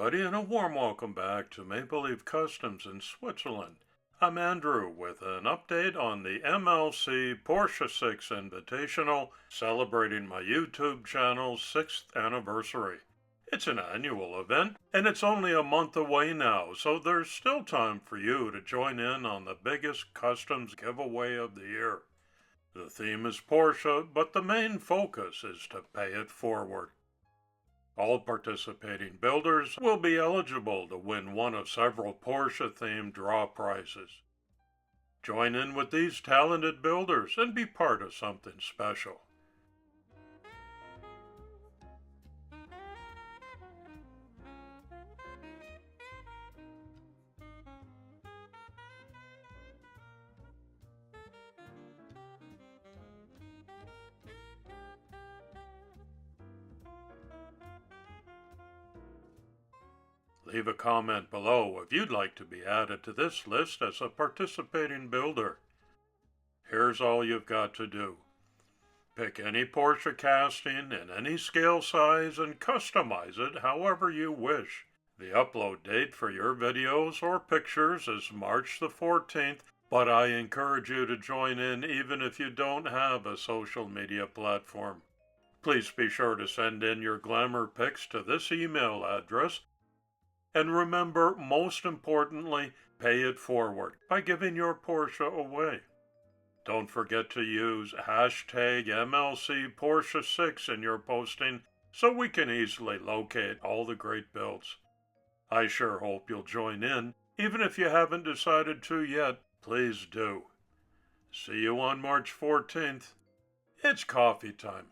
everybody, and a warm welcome back to Maple Leaf Customs in Switzerland. I'm Andrew with an update on the MLC Porsche 6 Invitational, celebrating my YouTube channel's 6th anniversary. It's an annual event, and it's only a month away now, so there's still time for you to join in on the biggest customs giveaway of the year. The theme is Porsche, but the main focus is to pay it forward. All participating builders will be eligible to win one of several Porsche-themed draw prizes. Join in with these talented builders and be part of something special. Leave a comment below if you'd like to be added to this list as a participating builder. Here's all you've got to do. Pick any Porsche casting in any scale size and customize it however you wish. The upload date for your videos or pictures is March the 14th, but I encourage you to join in even if you don't have a social media platform. Please be sure to send in your glamour pics to this email address. And remember, most importantly, pay it forward by giving your Porsche away. Don't forget to use hashtag MLC Porsche 6 in your posting so we can easily locate all the great builds. I sure hope you'll join in. Even if you haven't decided to yet, please do. See you on March 14th. It's coffee time.